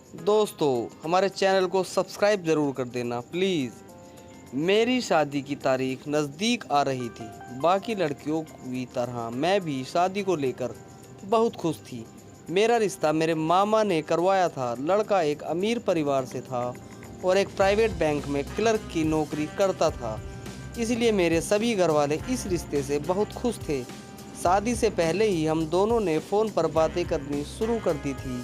दोस्तों, हमारे चैनल को सब्सक्राइब ज़रूर कर देना प्लीज़। मेरी शादी की तारीख नज़दीक आ रही थी। बाकी लड़कियों की तरह मैं भी शादी को लेकर बहुत खुश थी। मेरा रिश्ता मेरे मामा ने करवाया था। लड़का एक अमीर परिवार से था और एक प्राइवेट बैंक में क्लर्क की नौकरी करता था। इसलिए मेरे सभी घर वाले इस रिश्ते से बहुत खुश थे। शादी से पहले ही हम दोनों ने फ़ोन पर बातें करनी शुरू कर दी थी।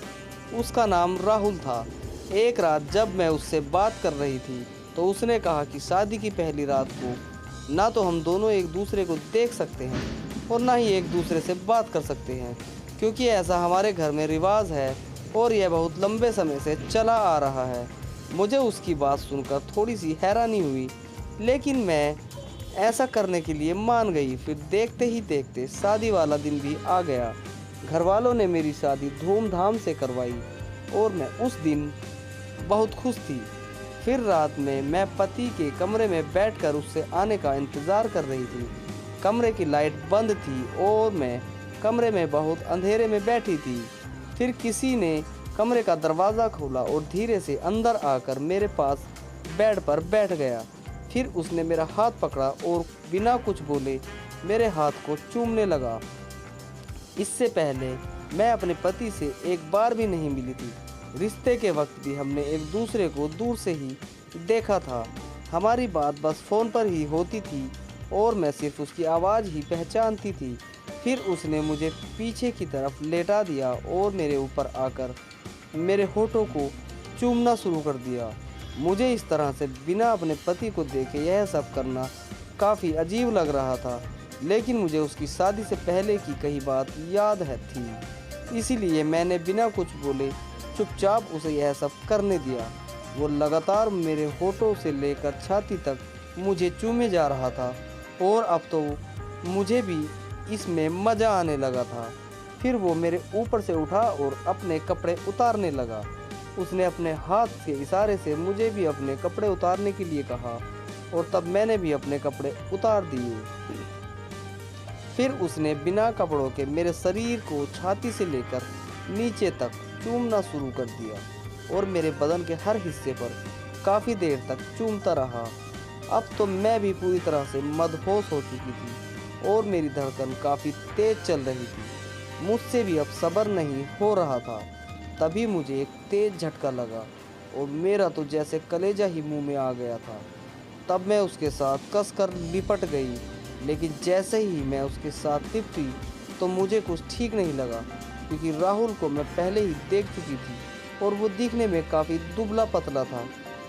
उसका नाम राहुल था। एक रात जब मैं उससे बात कर रही थी तो उसने कहा कि शादी की पहली रात को ना तो हम दोनों एक दूसरे को देख सकते हैं और ना ही एक दूसरे से बात कर सकते हैं, क्योंकि ऐसा हमारे घर में रिवाज है और यह बहुत लंबे समय से चला आ रहा है। मुझे उसकी बात सुनकर थोड़ी सी हैरानी हुई, लेकिन मैं ऐसा करने के लिए मान गई। फिर देखते ही देखते शादी वाला दिन भी आ गया। घर वालों ने मेरी शादी धूमधाम से करवाई और मैं उस दिन बहुत खुश थी। फिर रात में मैं पति के कमरे में बैठकर उससे आने का इंतज़ार कर रही थी। कमरे की लाइट बंद थी और मैं कमरे में बहुत अंधेरे में बैठी थी। फिर किसी ने कमरे का दरवाज़ा खोला और धीरे से अंदर आकर मेरे पास बेड पर बैठ गया। फिर उसने मेरा हाथ पकड़ा और बिना कुछ बोले मेरे हाथ को चूमने लगा। इससे पहले मैं अपने पति से एक बार भी नहीं मिली थी। रिश्ते के वक्त भी हमने एक दूसरे को दूर से ही देखा था। हमारी बात बस फ़ोन पर ही होती थी और मैं सिर्फ उसकी आवाज़ ही पहचानती थी। फिर उसने मुझे पीछे की तरफ लेटा दिया और मेरे ऊपर आकर मेरे होठों को चूमना शुरू कर दिया। मुझे इस तरह से बिना अपने पति को देखे यह सब करना काफ़ी अजीब लग रहा था, लेकिन मुझे उसकी शादी से पहले की कई बात याद है थी। इसीलिए मैंने बिना कुछ बोले चुपचाप उसे यह सब करने दिया। वो लगातार मेरे होठों से लेकर छाती तक मुझे चूमे जा रहा था और अब तो मुझे भी इसमें मज़ा आने लगा था। फिर वो मेरे ऊपर से उठा और अपने कपड़े उतारने लगा। उसने अपने हाथ के इशारे से मुझे भी अपने कपड़े उतारने के लिए कहा और तब मैंने भी अपने कपड़े उतार दिए। फिर उसने बिना कपड़ों के मेरे शरीर को छाती से लेकर नीचे तक चूमना शुरू कर दिया और मेरे बदन के हर हिस्से पर काफ़ी देर तक चूमता रहा। अब तो मैं भी पूरी तरह से मदहोश हो चुकी थी और मेरी धड़कन काफ़ी तेज चल रही थी। मुझसे भी अब सब्र नहीं हो रहा था। तभी मुझे एक तेज झटका लगा और मेरा तो जैसे कलेजा ही मुंह में आ गया था। तब मैं उसके साथ कसकर लिपट गई, लेकिन जैसे ही मैं उसके साथ लिपटी तो मुझे कुछ ठीक नहीं लगा, क्योंकि राहुल को मैं पहले ही देख चुकी थी और वो दिखने में काफ़ी दुबला पतला था।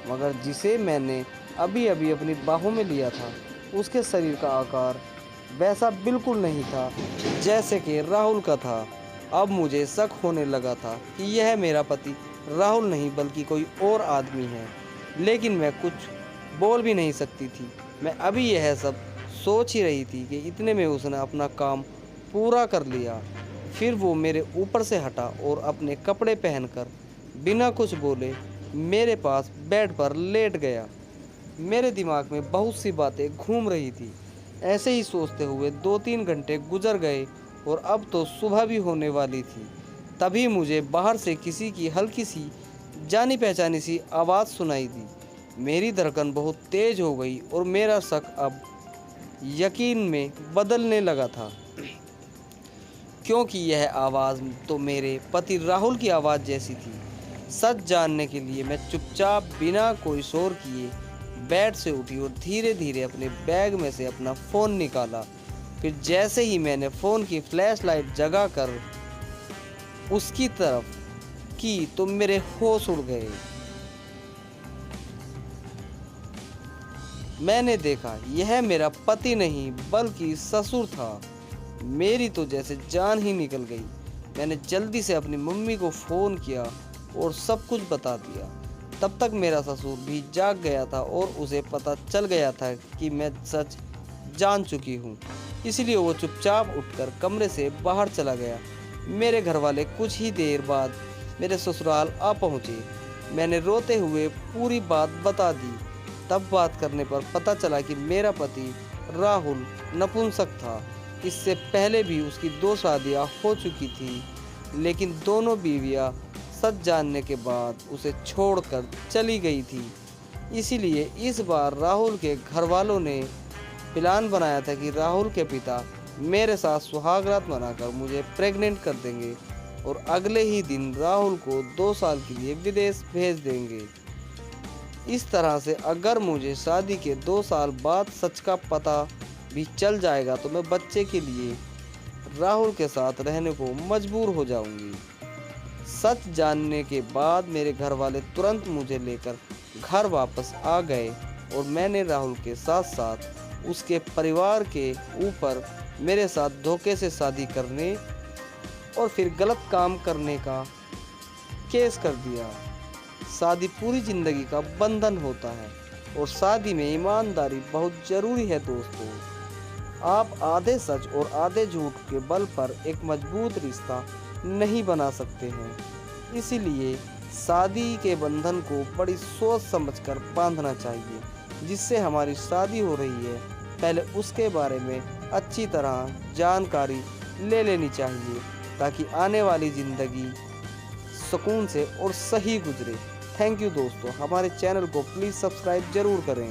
मगर जिसे मैंने अभी अभी अपनी बाहों में लिया था, उसके शरीर का आकार वैसा बिल्कुल नहीं था जैसे कि राहुल का था। अब मुझे शक होने लगा था कि यह मेरा पति राहुल नहीं बल्कि कोई और आदमी है, लेकिन मैं कुछ बोल भी नहीं सकती थी। मैं अभी यह सब सोच ही रही थी कि इतने में उसने अपना काम पूरा कर लिया। फिर वो मेरे ऊपर से हटा और अपने कपड़े पहनकर बिना कुछ बोले मेरे पास बेड पर लेट गया। मेरे दिमाग में बहुत सी बातें घूम रही थी। ऐसे ही सोचते हुए 2-3 घंटे गुजर गए और अब तो सुबह भी होने वाली थी। तभी मुझे बाहर से किसी की हल्की सी जानी पहचानी सी आवाज़ सुनाई दी। मेरी धड़कन बहुत तेज हो गई और मेरा शक अब यकीन में बदलने लगा था, क्योंकि यह आवाज़ तो मेरे पति राहुल की आवाज़ जैसी थी। सच जानने के लिए मैं चुपचाप बिना कोई शोर किए बेड से उठी और धीरे धीरे अपने बैग में से अपना फ़ोन निकाला। फिर जैसे ही मैंने फ़ोन की फ्लैश लाइट जगा कर उसकी तरफ की तो मेरे होश उड़ गए। मैंने देखा यह मेरा पति नहीं बल्कि ससुर था। मेरी तो जैसे जान ही निकल गई। मैंने जल्दी से अपनी मम्मी को फ़ोन किया और सब कुछ बता दिया। तब तक मेरा ससुर भी जाग गया था और उसे पता चल गया था कि मैं सच जान चुकी हूँ। इसलिए वो चुपचाप उठकर कमरे से बाहर चला गया। मेरे घर वाले कुछ ही देर बाद मेरे ससुराल आ पहुँचे। मैंने रोते हुए पूरी बात बता दी। तब बात करने पर पता चला कि मेरा पति राहुल नपुंसक था। इससे पहले भी उसकी 2 शादियाँ हो चुकी थी, लेकिन दोनों बीवियाँ सच जानने के बाद उसे छोड़कर चली गई थी। इसीलिए इस बार राहुल के घर वालों ने प्लान बनाया था कि राहुल के पिता मेरे साथ सुहागरात मनाकर मुझे प्रेग्नेंट कर देंगे और अगले ही दिन राहुल को 2 साल के लिए विदेश भेज देंगे। इस तरह से अगर मुझे शादी के 2 साल बाद सच का पता भी चल जाएगा तो मैं बच्चे के लिए राहुल के साथ रहने को मजबूर हो जाऊंगी। सच जानने के बाद मेरे घर वाले तुरंत मुझे लेकर घर वापस आ गए और मैंने राहुल के साथ साथ उसके परिवार के ऊपर मेरे साथ धोखे से शादी करने और फिर गलत काम करने का केस कर दिया। शादी पूरी ज़िंदगी का बंधन होता है और शादी में ईमानदारी बहुत ज़रूरी है दोस्तों। आप आधे सच और आधे झूठ के बल पर एक मजबूत रिश्ता नहीं बना सकते हैं। इसीलिए शादी के बंधन को बड़ी सोच समझकर बांधना चाहिए। जिससे हमारी शादी हो रही है पहले उसके बारे में अच्छी तरह जानकारी ले लेनी चाहिए ताकि आने वाली ज़िंदगी सुकून से और सही गुजरे। थैंक यू दोस्तों, हमारे चैनल को प्लीज़ सब्सक्राइब ज़रूर करें।